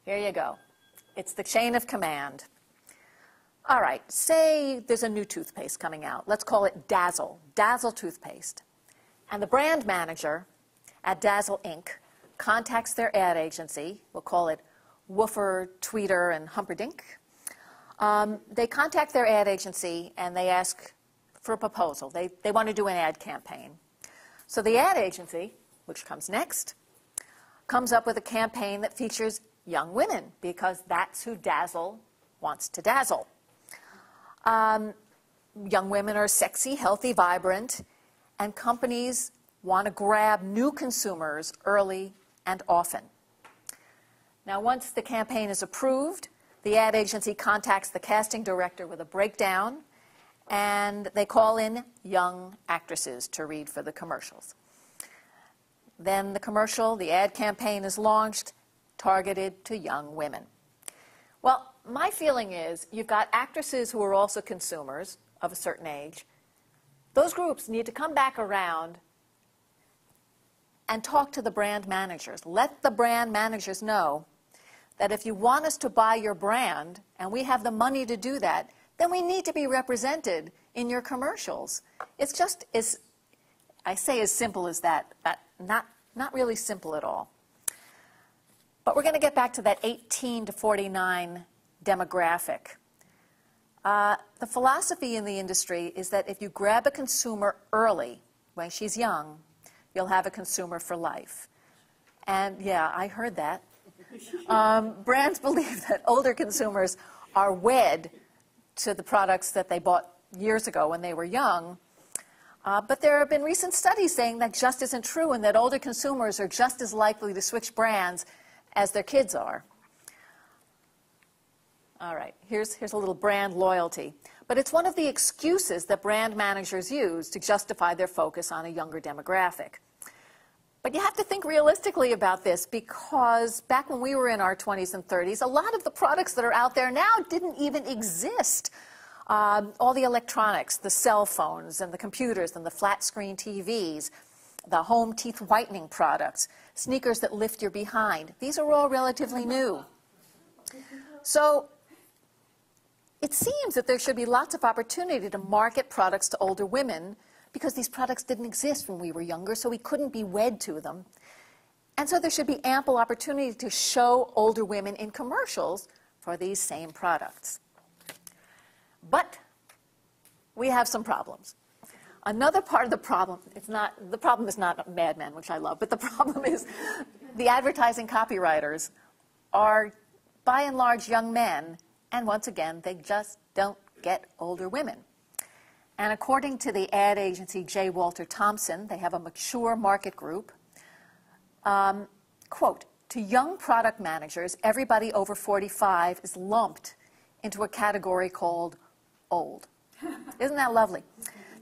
Here you go. It's the chain of command. All right, say there's a new toothpaste coming out. Let's call it Dazzle, Dazzle toothpaste. And the brand manager at Dazzle Inc. contacts their ad agency. We'll call it Woofer, Tweeter, and Humperdinck. They contact their ad agency and they ask for a proposal. They want to do an ad campaign. So the ad agency, which comes next, comes up with a campaign that features young women because that's who Dazzle wants to dazzle. Young women are sexy, healthy, vibrant, and companies want to grab new consumers early and often. Now, once the campaign is approved, the ad agency contacts the casting director with a breakdown, and they call in young actresses to read for the commercials. Then the ad campaign is launched, targeted to young women. Well, my feeling is you've got actresses who are also consumers of a certain age. Those groups need to come back around and talk to the brand managers. Let the brand managers know that if you want us to buy your brand and we have the money to do that, then we need to be represented in your commercials. It's just as, I say as simple as that, but not really simple at all. But we're going to get back to that 18 to 49 demographic. The philosophy in the industry is that if you grab a consumer early, when she's young, you'll have a consumer for life. And yeah, I heard that. Brands believe that older consumers are wed to the products that they bought years ago when they were young. But there have been recent studies saying that just isn't true and that older consumers are just as likely to switch brands as their kids are. All right, here's a little brand loyalty. But it's one of the excuses that brand managers use to justify their focus on a younger demographic. But you have to think realistically about this because back when we were in our 20s and 30s, a lot of the products that are out there now didn't even exist. All the electronics, the cell phones and the computers and the flat screen TVs, the home teeth whitening products, sneakers that lift your behind. These are all relatively new. So it seems that there should be lots of opportunity to market products to older women because these products didn't exist when we were younger, so we couldn't be wed to them. And so there should be ample opportunity to show older women in commercials for these same products. But we have some problems. Another part of the problem, the problem is not Mad Men, which I love, but the problem is the advertising copywriters are, by and large, young men, and once again, they just don't get older women. And according to the ad agency J. Walter Thompson, they have a mature market group, quote, to young product managers, everybody over 45 is lumped into a category called old. Isn't that lovely?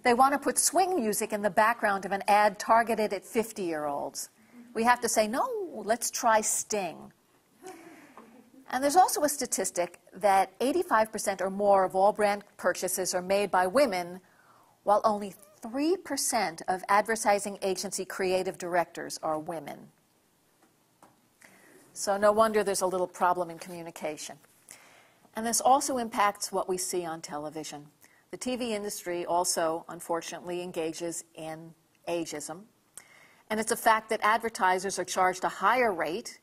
They want to put swing music in the background of an ad targeted at 50-year-olds. We have to say, no, let's try Sting. And there's also a statistic that 85% or more of all brand purchases are made by women, while only 3% of advertising agency creative directors are women. So no wonder there's a little problem in communication. And this also impacts what we see on television. The TV industry also, unfortunately, engages in ageism. And it's a fact that advertisers are charged a higher rate,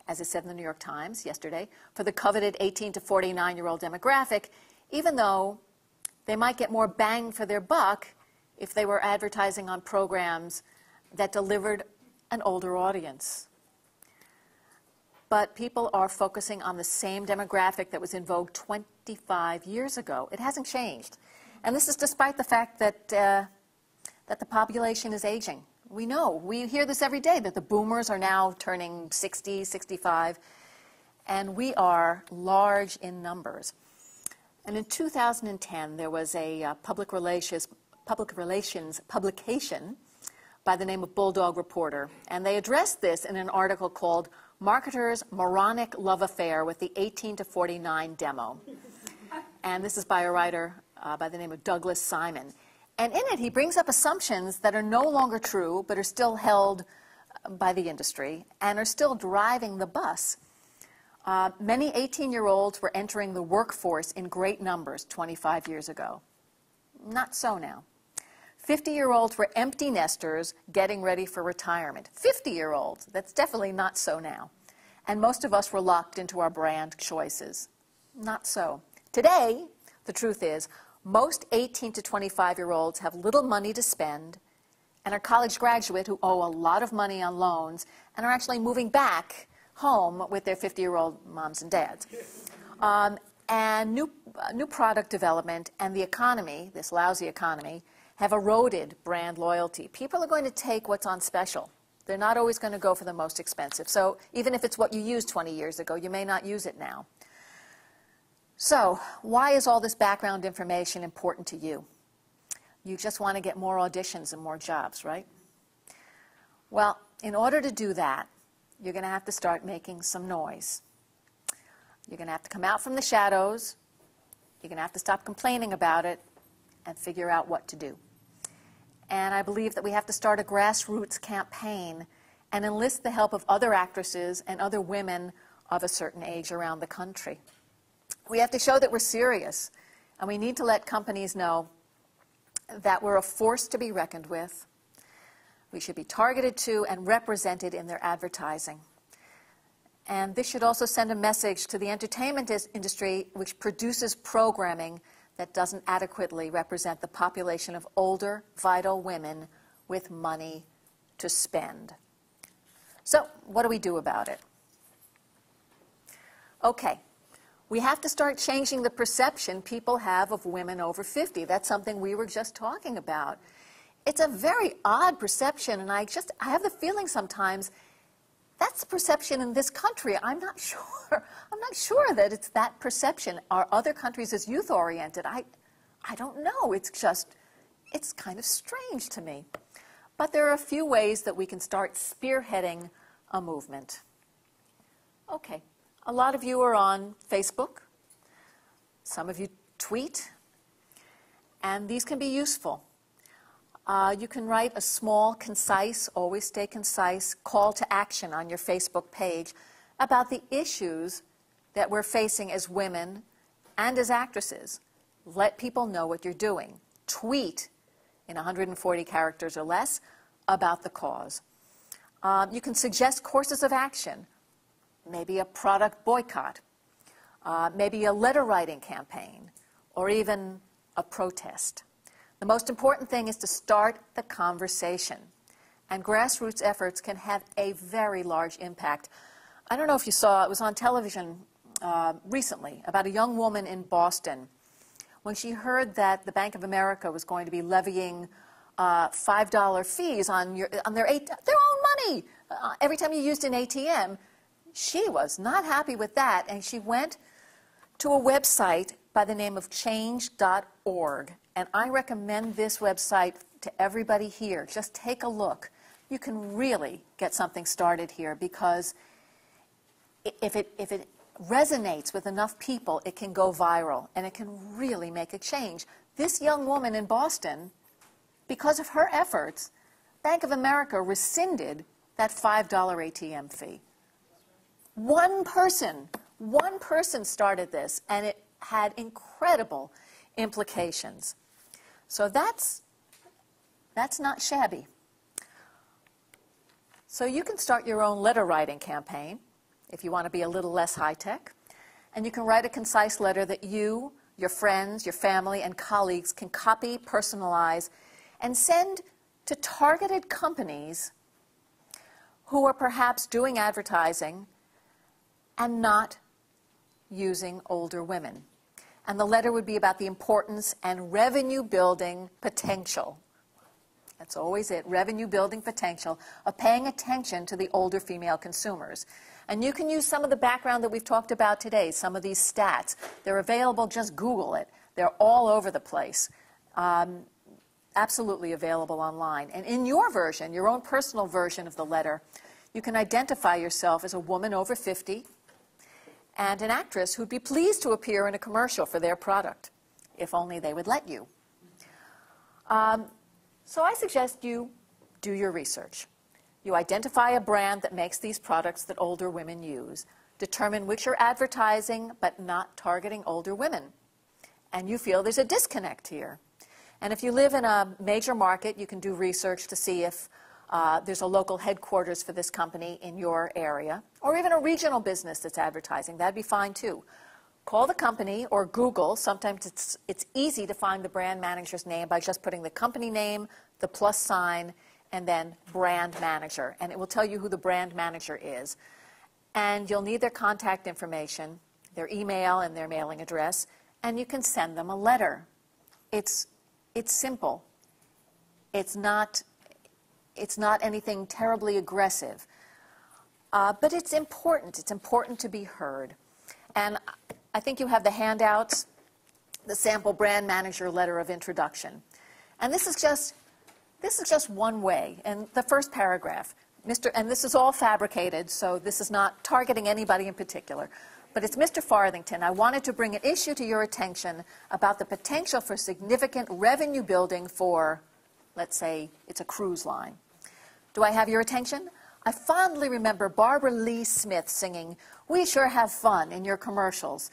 as it said in the New York Times yesterday, for the coveted 18 to 49-year-old demographic, even though they might get more bang for their buck if they were advertising on programs that delivered an older audience. But people are focusing on the same demographic that was in vogue 25 years ago. It hasn't changed. And this is despite the fact that, that the population is aging. We know, we hear this every day, that the boomers are now turning 60, 65, and we are large in numbers. And in 2010, there was a public relations publication by the name of Bulldog Reporter, and they addressed this in an article called Marketers' Moronic Love Affair with the 18 to 49 Demo. And this is by a writer by the name of Douglas Simon. And in it, he brings up assumptions that are no longer true, but are still held by the industry and are still driving the bus. Many 18-year-olds were entering the workforce in great numbers 25 years ago. Not so now. 50-year-olds were empty nesters getting ready for retirement. 50-year-olds, that's definitely not so now. And most of us were locked into our brand choices. Not so. Today, the truth is, most 18 to 25-year-olds have little money to spend and are college graduates who owe a lot of money on loans and are actually moving back home with their 50-year-old moms and dads. And new product development and the economy, this lousy economy, have eroded brand loyalty. People are going to take what's on special. They're not always going to go for the most expensive. So even if it's what you used 20 years ago, you may not use it now. So why is all this background information important to you? You just want to get more auditions and more jobs, right? Well, in order to do that, you're going to have to start making some noise. You're going to have to come out from the shadows. You're going to have to stop complaining about it and figure out what to do. And I believe that we have to start a grassroots campaign and enlist the help of other actresses and other women of a certain age around the country. We have to show that we're serious, and we need to let companies know that we're a force to be reckoned with. We should be targeted to and represented in their advertising. And this should also send a message to the entertainment industry, which produces programming that doesn't adequately represent the population of older, vital women with money to spend. So, what do we do about it? Okay, we have to start changing the perception people have of women over 50. That's something we were just talking about. It's a very odd perception, and I have the feeling sometimes that's the perception in this country. I'm not sure that it's that perception. Are other countries as youth-oriented? I don't know. It's kind of strange to me. But there are a few ways that we can start spearheading a movement. Okay, a lot of you are on Facebook. Some of you tweet. And these can be useful. You can write a small, concise, always stay concise, call to action on your Facebook page about the issues that we're facing as women and as actresses. Let people know what you're doing. Tweet in 140 characters or less about the cause. You can suggest courses of action, maybe a product boycott, maybe a letter writing campaign, or even a protest. The most important thing is to start the conversation. And grassroots efforts can have a very large impact. I don't know if you saw, it was on television recently, about a young woman in Boston. When she heard that the Bank of America was going to be levying $5 fees on their own money every time you used an ATM, she was not happy with that. And she went to a website by the name of change.org. And I recommend this website to everybody here. Just take a look. You can really get something started here, because if it resonates with enough people, it can go viral and it can really make a change. This young woman in Boston, because of her efforts, Bank of America rescinded that $5 ATM fee. One person started this, and it had incredible implications. So that's not shabby. So you can start your own letter writing campaign if you want to be a little less high-tech. And you can write a concise letter that you, your friends, your family, and colleagues can copy, personalize, and send to targeted companies who are perhaps doing advertising and not using older women. And the letter would be about the importance and revenue-building potential. That's always it, revenue-building potential of paying attention to the older female consumers. And you can use some of the background that we've talked about today, some of these stats. They're available, just Google it. They're all over the place. Absolutely available online. And in your version, your own personal version of the letter, you can identify yourself as a woman over 50 and an actress who'd be pleased to appear in a commercial for their product, if only they would let you. So I suggest you do your research. You identify a brand that makes these products that older women use. determine which are advertising but not targeting older women. And you feel there's a disconnect here. And if you live in a major market, you can do research to see if there's a local headquarters for this company in your area, or even a regional business that's advertising. That'd be fine too. Call the company or Google. Sometimes it's easy to find the brand manager's name by just putting the company name, the plus sign, and then brand manager. And it will tell you who the brand manager is. And you'll need their contact information, their email and their mailing address, and you can send them a letter. It's simple. It's not anything terribly aggressive. But it's important. It's important to be heard. And I think you have the handouts, the sample brand manager letter of introduction. And this is just one way. And the first paragraph, and this is all fabricated, so this is not targeting anybody in particular. But it's Mr. Farthington. I wanted to bring an issue to your attention about the potential for significant revenue building for, let's say, it's a cruise line. Do I have your attention? I fondly remember Barbara Lee Smith singing, "We sure have fun" in your commercials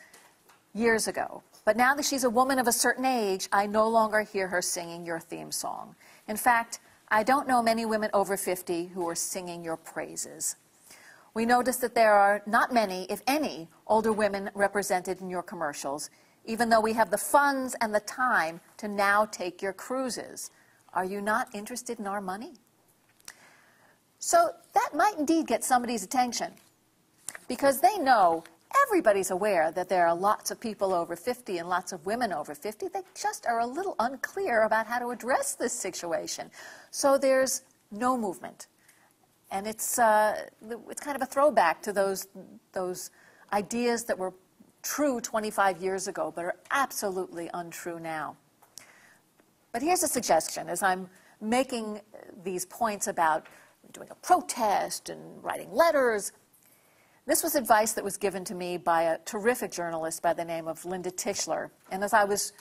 years ago. But now that she's a woman of a certain age, I no longer hear her singing your theme song. In fact, I don't know many women over 50 who are singing your praises. We notice that there are not many, if any, older women represented in your commercials, even though we have the funds and the time to now take your cruises. Are you not interested in our money? So that might indeed get somebody's attention, because they know, everybody's aware that there are lots of people over 50 and lots of women over 50. They just are a little unclear about how to address this situation. So there's no movement. And it's kind of a throwback to those ideas that were true 25 years ago, but are absolutely untrue now. But here's a suggestion. As I'm making these points about doing a protest and writing letters, this was advice that was given to me by a terrific journalist by the name of Linda Tischler. And as I was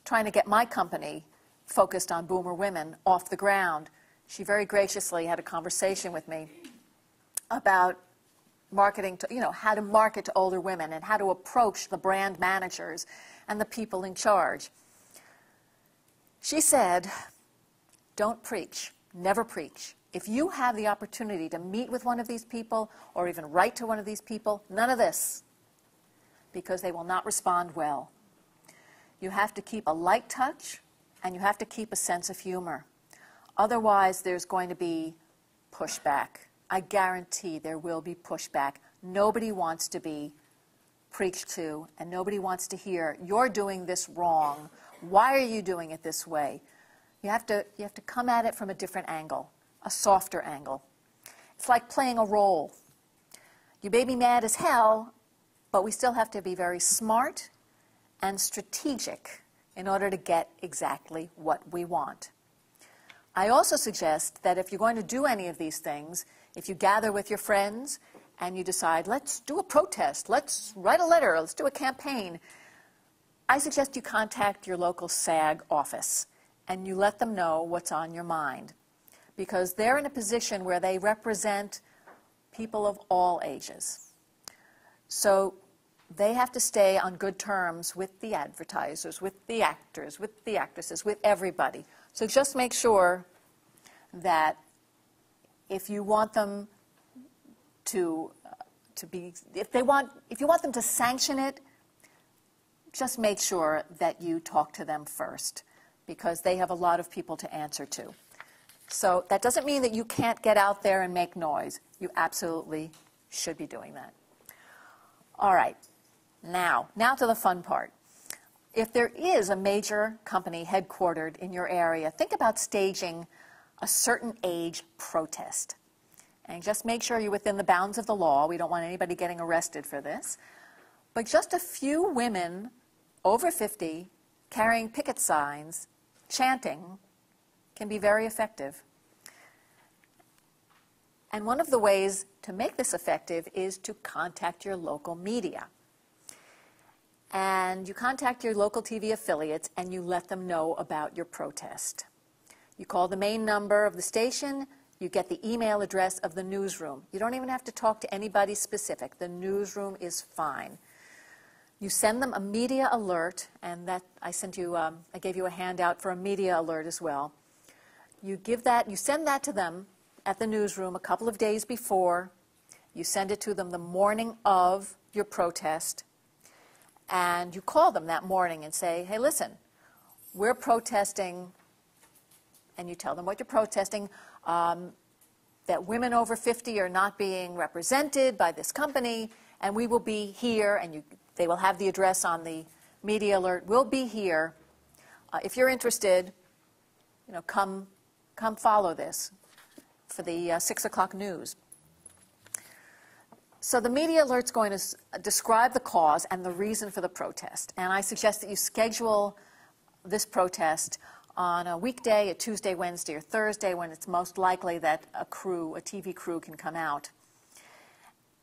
trying to get my company focused on boomer women off the ground, she very graciously had a conversation with me about marketing to, how to market to older women and how to approach the brand managers and the people in charge. She said, don't preach, never preach. If you have the opportunity to meet with one of these people or even write to one of these people, none of this, because they will not respond well. You have to keep a light touch, and you have to keep a sense of humor. Otherwise, there's going to be pushback. I guarantee there will be pushback. Nobody wants to be preached to, and nobody wants to hear, you're doing this wrong. Why are you doing it this way? You have to come at it from a different angle. A softer angle. It's like playing a role. You may be mad as hell, but we still have to be very smart and strategic in order to get exactly what we want. I also suggest that if you're going to do any of these things, if you gather with your friends and you decide, let's do a protest, let's write a letter, let's do a campaign, I suggest you contact your local SAG office and you let them know what's on your mind, because they're in a position where they represent people of all ages. So they have to stay on good terms with the advertisers, with the actors, with the actresses, with everybody. So just make sure that if you want them if you want them to sanction it, just make sure that you talk to them first, because they have a lot of people to answer to. So that doesn't mean that you can't get out there and make noise. You absolutely should be doing that. All right, now to the fun part. If there is a major company headquartered in your area, think about staging a certain age protest. And just make sure you're within the bounds of the law. We don't want anybody getting arrested for this. But just a few women over 50 carrying picket signs, chanting, can be very effective. And one of the ways to make this effective is to contact your local media. And you contact your local TV affiliates and you let them know about your protest. You call the main number of the station, You get the email address of the newsroom. You don't even have to talk to anybody specific. The newsroom is fine. You send them a media alert, and that I gave you a handout for a media alert as well. You send that to them at the newsroom a couple of days before. You send it to them the morning of your protest, and you call them that morning and say, hey, listen, we're protesting, and you tell them what you're protesting, that women over 50 are not being represented by this company, and we will be here, and they will have the address on the media alert. We'll be here. If you're interested, come follow this for the 6 o'clock news. So the media alert's going to describe the cause and the reason for the protest. And I suggest that you schedule this protest on a weekday, a Tuesday, Wednesday, or Thursday, when it's most likely that a TV crew can come out.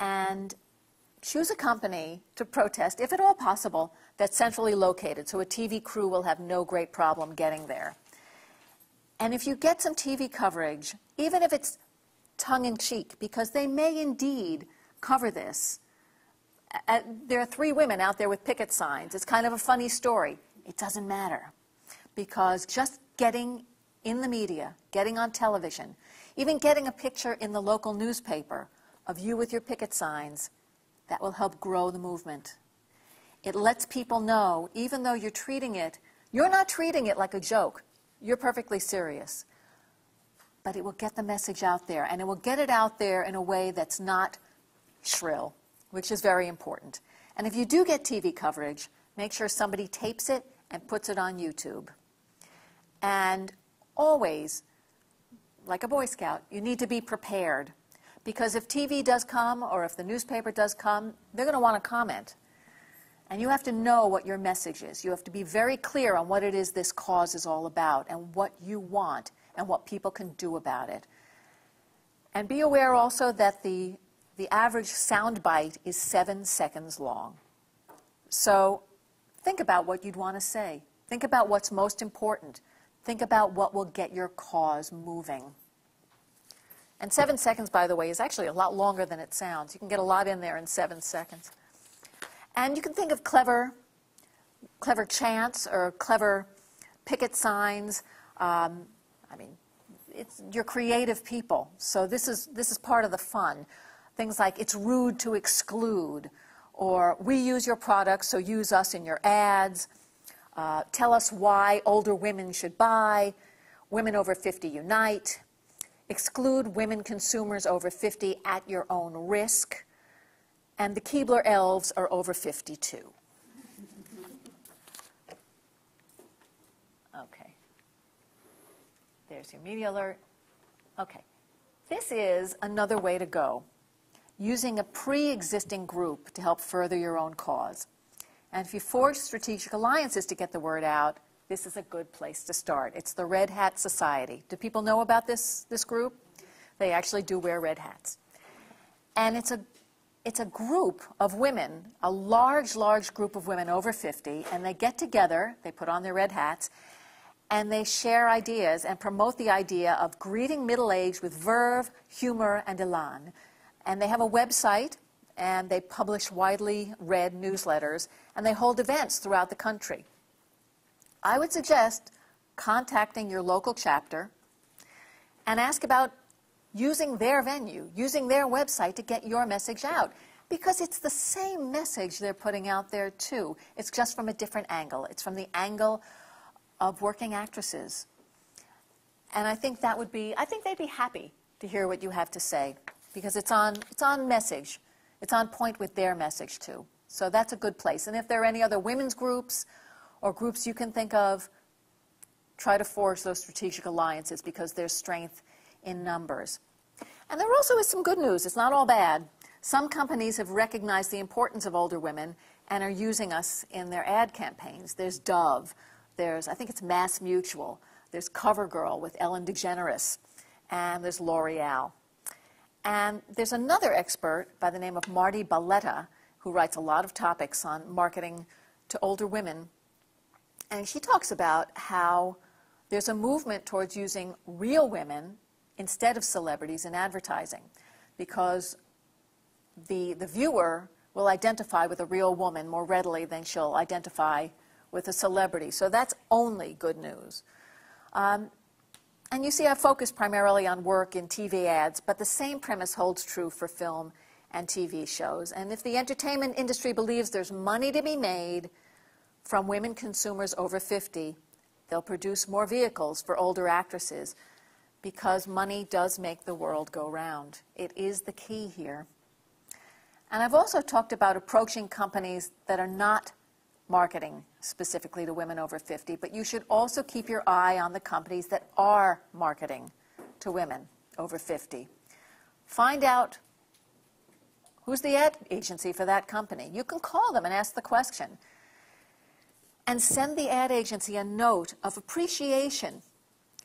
And choose a company to protest, if at all possible, that's centrally located, so a TV crew will have no great problem getting there. And if you get some TV coverage, even if it's tongue-in-cheek, because they may indeed cover this. There are 3 women out there with picket signs. It's kind of a funny story. It doesn't matter, because just getting in the media, getting on television, even getting a picture in the local newspaper of you with your picket signs, that will help grow the movement. It lets people know, even though you're not treating it like a joke. You're perfectly serious. But it will get the message out there, and it will get it out there in a way that's not shrill, which is very important. And if you do get TV coverage, make sure somebody tapes it and puts it on YouTube. And always, like a Boy Scout, you need to be prepared. Because if TV does come, or if the newspaper does come, they're going to want to comment. And you have to know what your message is. You have to be very clear on what it is this cause is all about, and what you want, and what people can do about it. And be aware also that the average sound bite is 7 seconds long. So think about what you'd want to say. Think about what's most important. Think about what will get your cause moving. And 7 seconds, by the way, is actually a lot longer than it sounds. You can get a lot in there in 7 seconds. And you can think of clever chants or clever picket signs. You're creative people, so this is part of the fun. Things like, it's rude to exclude, or we use your products, so use us in your ads. Tell us why older women should buy. Women over 50 unite. Exclude women consumers over 50 at your own risk. And the Keebler elves are over 52. Okay. There's your media alert. Okay. This is another way to go, using a pre-existing group to help further your own cause. And if you forge strategic alliances to get the word out, this is a good place to start. It's the Red Hat Society. Do people know about this group? They actually do wear red hats. And it's a group of women, a large group of women over 50, and they get together, they put on their red hats, and they share ideas and promote the idea of greeting middle age with verve, humor, and elan. And they have a website, and they publish widely read newsletters, and they hold events throughout the country. I would suggest contacting your local chapter and ask about using their venue, using their website to get your message out. Because it's the same message they're putting out there too. It's just from a different angle. It's from the angle of working actresses. And I think they'd be happy to hear what you have to say, because it's on message. It's on point with their message too. So that's a good place. And if there are any other women's groups or groups you can think of, try to forge those strategic alliances, because there's strength in numbers. And there also is some good news. It's not all bad. Some companies have recognized the importance of older women and are using us in their ad campaigns. There's Dove. There's, I think it's Mass Mutual. There's CoverGirl with Ellen DeGeneres. And there's L'Oreal. And there's another expert by the name of Marty Balletta, who writes a lot of topics on marketing to older women. And she talks about how there's a movement towards using real women instead of celebrities in advertising, because the viewer will identify with a real woman more readily than she'll identify with a celebrity. So that's only good news. And you see, I focus primarily on work in TV ads, but the same premise holds true for film and TV shows. And if the entertainment industry believes there's money to be made from women consumers over 50, they'll produce more vehicles for older actresses, because money does make the world go round. It is the key here. And I've also talked about approaching companies that are not marketing specifically to women over 50, but you should also keep your eye on the companies that are marketing to women over 50. Find out who's the ad agency for that company. You can call them and ask the question. And send the ad agency a note of appreciation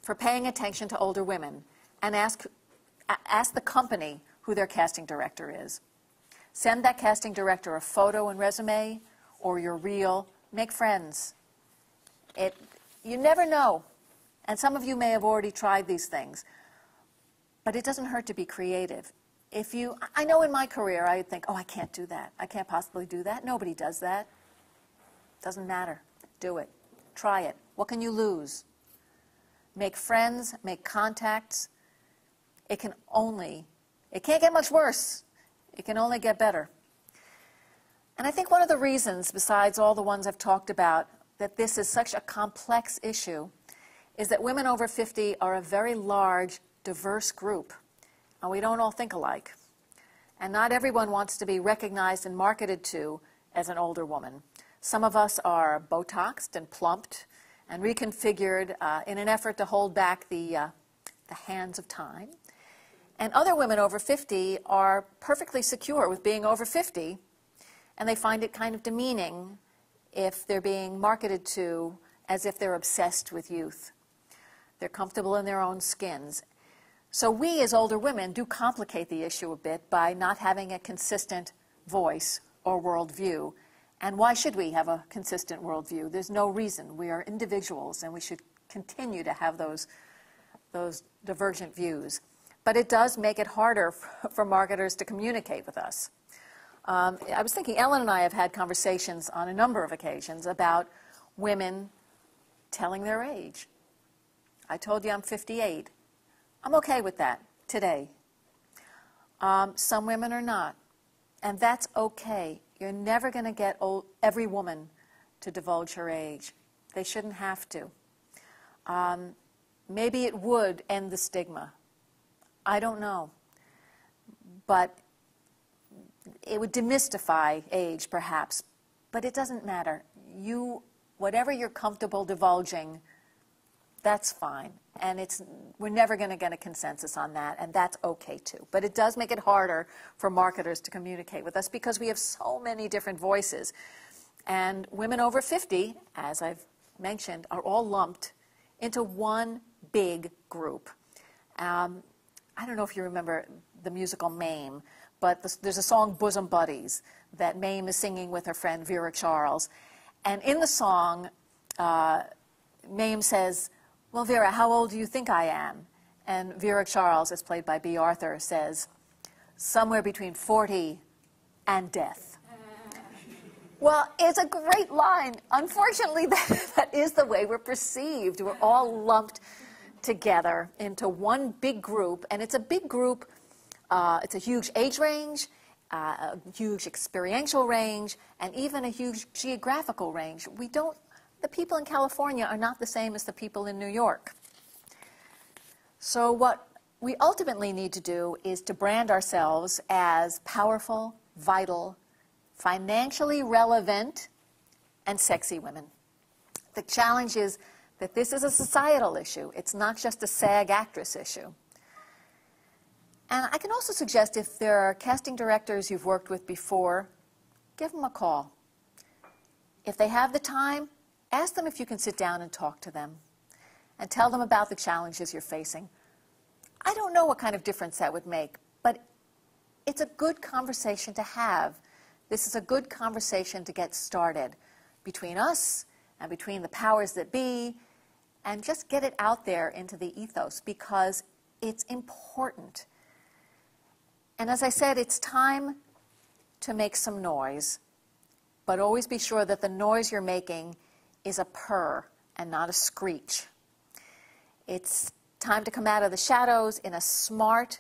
for paying attention to older women, and ask the company who their casting director is. Send that casting director a photo and resume, or your reel. Make friends. You never know. And some of you may have already tried these things. But it doesn't hurt to be creative. I know in my career I would think, oh, I can't do that. I can't possibly do that. Nobody does that. Doesn't matter. Do it. Try it. What can you lose? Make friends. Make contacts. It can't get much worse. It can only get better. And I think one of the reasons, besides all the ones I've talked about, that this is such a complex issue is that women over 50 are a very large, diverse group, and we don't all think alike. And not everyone wants to be recognized and marketed to as an older woman. Some of us are Botoxed and plumped and reconfigured in an effort to hold back the hands of time. And other women over 50 are perfectly secure with being over 50, and they find it kind of demeaning if they're being marketed to as if they're obsessed with youth. They're comfortable in their own skins. So we, as older women, do complicate the issue a bit by not having a consistent voice or worldview. And why should we have a consistent worldview? There's no reason. We are individuals, and we should continue to have those divergent views. But it does make it harder for marketers to communicate with us. I was thinking, Ellen and I have had conversations on a number of occasions about women telling their age. I told you I'm 58. I'm okay with that today. Some women are not, and that's okay. You're never going to get every woman to divulge her age. They shouldn't have to. Maybe it would end the stigma. I don't know. But it would demystify age, perhaps. But it doesn't matter. Whatever you're comfortable divulging, that's fine. And we're never going to get a consensus on that, and that's okay too. But it does make it harder for marketers to communicate with us because we have so many different voices. And women over 50, as I've mentioned, are all lumped into one big group. I don't know if you remember the musical Mame, but there's a song, Bosom Buddies, that Mame is singing with her friend Vera Charles. And in the song, Mame says, "Well, Vera, how old do you think I am?" And Vera Charles, as played by B. Arthur, says, "Somewhere between 40 and death." Well, it's a great line. Unfortunately, that is the way we're perceived. We're all lumped together into one big group, and it's a big group. It's a huge age range, a huge experiential range, and even a huge geographical range. The people in California are not the same as the people in New York. So what we ultimately need to do is to brand ourselves as powerful, vital, financially relevant, and sexy women. The challenge is that this is a societal issue. It's not just a SAG-AFTRA issue. And I can also suggest, if there are casting directors you've worked with before, give them a call. If they have the time, ask them if you can sit down and talk to them and tell them about the challenges you're facing. I don't know what kind of difference that would make, but it's a good conversation to have. This is a good conversation to get started between us and between the powers that be, and just get it out there into the ethos, because It's important. And as I said, it's time to make some noise, but always be sure that the noise you're making is a purr and not a screech. It's time to come out of the shadows in a smart,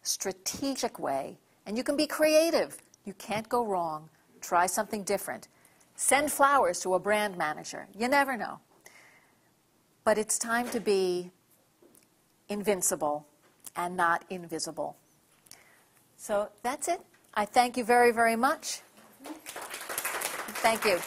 strategic way. And you can be creative. You can't go wrong. Try something different. Send flowers to a brand manager. You never know. But it's time to be invincible and not invisible. So that's it. I thank you very, very much. Thank you.